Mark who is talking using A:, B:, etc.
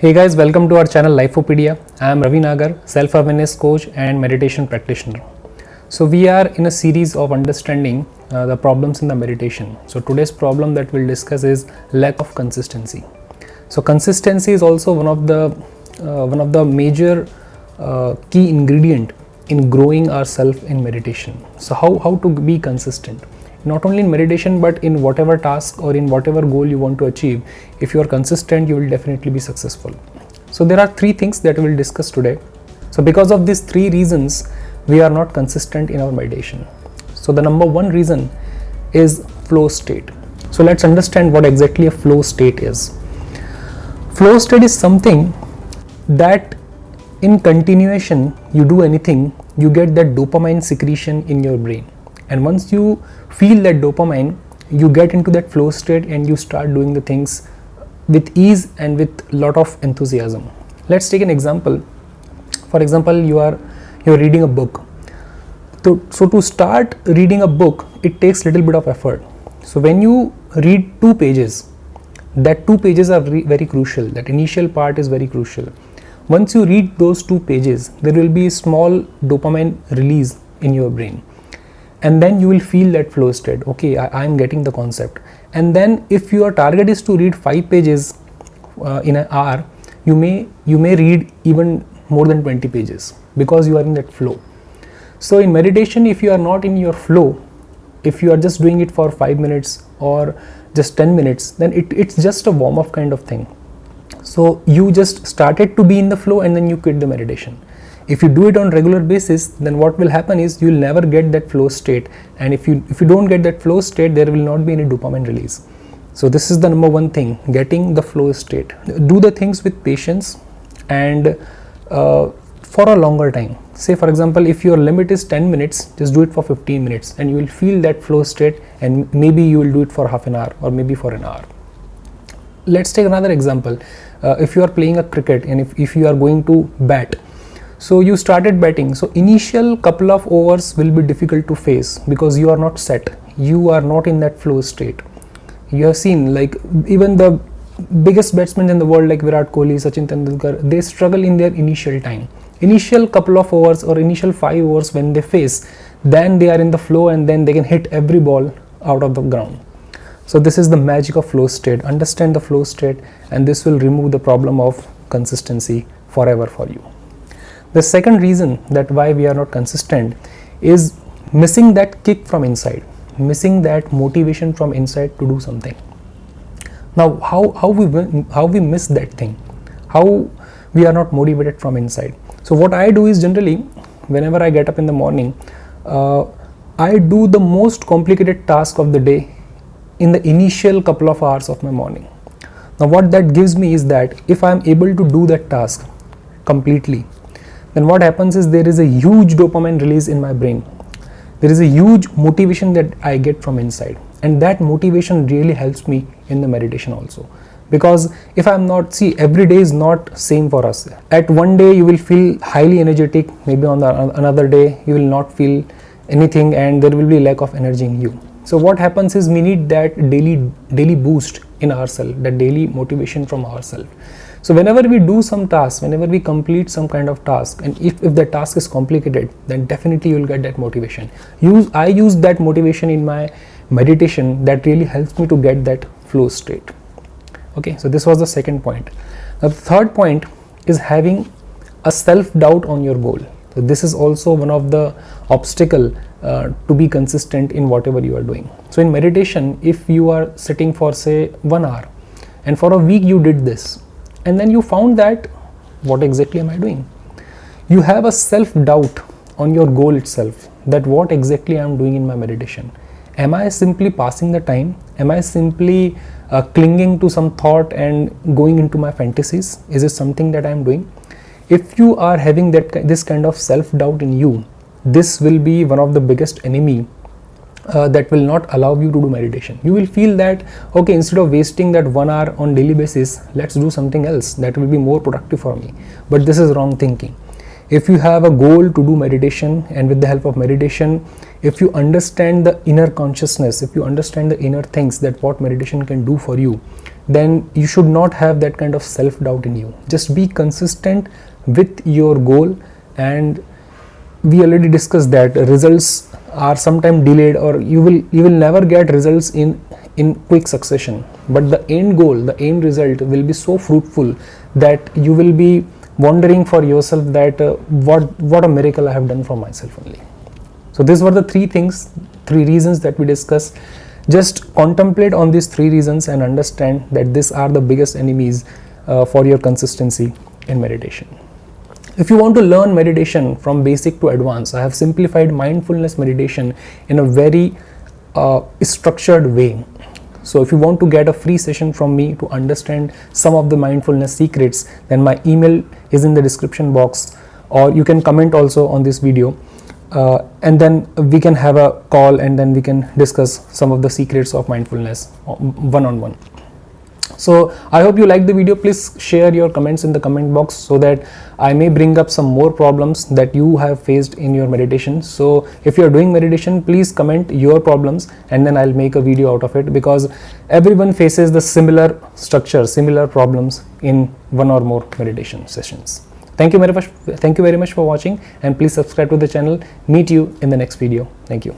A: Hey guys, welcome to our channel Lifeopedia. I am Ravi Nagar, self-awareness coach and meditation practitioner. So we are in a series of understanding the problems in the meditation. So today's problem that we'll discuss is lack of consistency. So consistency is also one of the major key ingredient in growing ourselves in meditation. So how to be consistent? Not only in meditation but in whatever task or in whatever goal you want to achieve. If you are consistent, you will definitely be successful. So there are three things that we will discuss today. So because of these three reasons, we are not consistent in our meditation. So the number one reason is flow state. So let's understand what exactly a flow state is. Flow state is something that in continuation you do anything, you get that dopamine secretion in your brain. And once you feel that dopamine, you get into that flow state and you start doing the things with ease and with lot of enthusiasm. Let's take an example. For example, you're reading a book. So to start reading a book, it takes little bit of effort. So when you read 2 pages, that 2 pages are very crucial. That initial part is very crucial. Once you read those 2 pages, there will be a small dopamine release in your brain. And then you will feel that flow state. Okay, I am getting the concept. And then if your target is to read 5 pages in an hour, you may read even more than 20 pages because you are in that flow. So in meditation, if you are not in your flow, if you are just doing it for 5 minutes or just 10 minutes, then it's just a warm-up kind of thing. So you just started to be in the flow and then you quit the meditation. If you do it on regular basis, then what will happen is you will never get that flow state. And if you don't get that flow state, there will not be any dopamine release. So this is the number one thing, getting the flow state. Do the things with patience and for a longer time. Say for example, if your limit is 10 minutes, just do it for 15 minutes and you will feel that flow state, and maybe you will do it for half an hour or maybe for an hour. Let's take another example. If you are playing a cricket and if you are going to bat, so you started batting. So initial couple of overs will be difficult to face because you are not set. You are not in that flow state. You have seen like even the biggest batsmen in the world like Virat Kohli, Sachin Tendulkar, they struggle in their initial time. Initial couple of overs or initial 5 overs when they face, then they are in the flow and then they can hit every ball out of the ground. So this is the magic of flow state. Understand the flow state and this will remove the problem of consistency forever for you. The second reason that why we are not consistent is missing that kick from inside, missing that motivation from inside to do something. Now, how we miss that thing? How we are not motivated from inside? So what I do is generally, whenever I get up in the morning, I do the most complicated task of the day in the initial couple of hours of my morning. Now, what that gives me is that if I am able to do that task completely, then what happens is there is a huge dopamine release in my brain. There is a huge motivation that I get from inside, and that motivation really helps me in the meditation also. Because if I'm not, every day is not same for us. At one day you will feel highly energetic, maybe on another day you will not feel anything and there will be lack of energy in you. So what happens is we need that daily boost in ourselves, that daily motivation from ourselves. So whenever we do some task, whenever we complete some kind of task, and if the task is complicated, then definitely you will get that motivation. I use that motivation in my meditation that really helps me to get that flow state. Okay, so this was the second point. Now the third point is having a self-doubt on your goal. So this is also one of the obstacle to be consistent in whatever you are doing. So in meditation, if you are sitting for say 1 hour and for a week you did this, and then you found that what exactly am I doing? You have a self-doubt on your goal itself, that what exactly I am doing in my meditation. Am I simply passing the time? Am I simply clinging to some thought and going into my fantasies? Is it something that I am doing? If you are having this kind of self-doubt in you, this will be one of the biggest enemy that will not allow you to do meditation. You will feel that, okay, instead of wasting that 1 hour on daily basis, let's do something else that will be more productive for me. But this is wrong thinking. If you have a goal to do meditation, and with the help of meditation, if you understand the inner consciousness, if you understand the inner things that what meditation can do for you, then you should not have that kind of self-doubt in you. Just be consistent with your goal, and we already discussed that results are sometimes delayed, or you will never get results in quick succession, but the end goal, the end result will be so fruitful that you will be wondering for yourself that what a miracle I have done for myself only. So these were the three reasons that we discussed. Just contemplate on these three reasons and understand that these are the biggest enemies for your consistency in meditation. If you want to learn meditation from basic to advanced, I have simplified mindfulness meditation in a very structured way. So if you want to get a free session from me to understand some of the mindfulness secrets, then my email is in the description box, or you can comment also on this video, and then we can have a call and then we can discuss some of the secrets of mindfulness one-on-one. So I hope you liked the video. Please share your comments in the comment box so that I may bring up some more problems that you have faced in your meditation. So if you are doing meditation, please comment your problems and then I'll make a video out of it, because everyone faces the similar structure, similar problems in one or more meditation sessions. Thank you very much for watching, and please subscribe to the channel. Meet you in the next video. Thank you.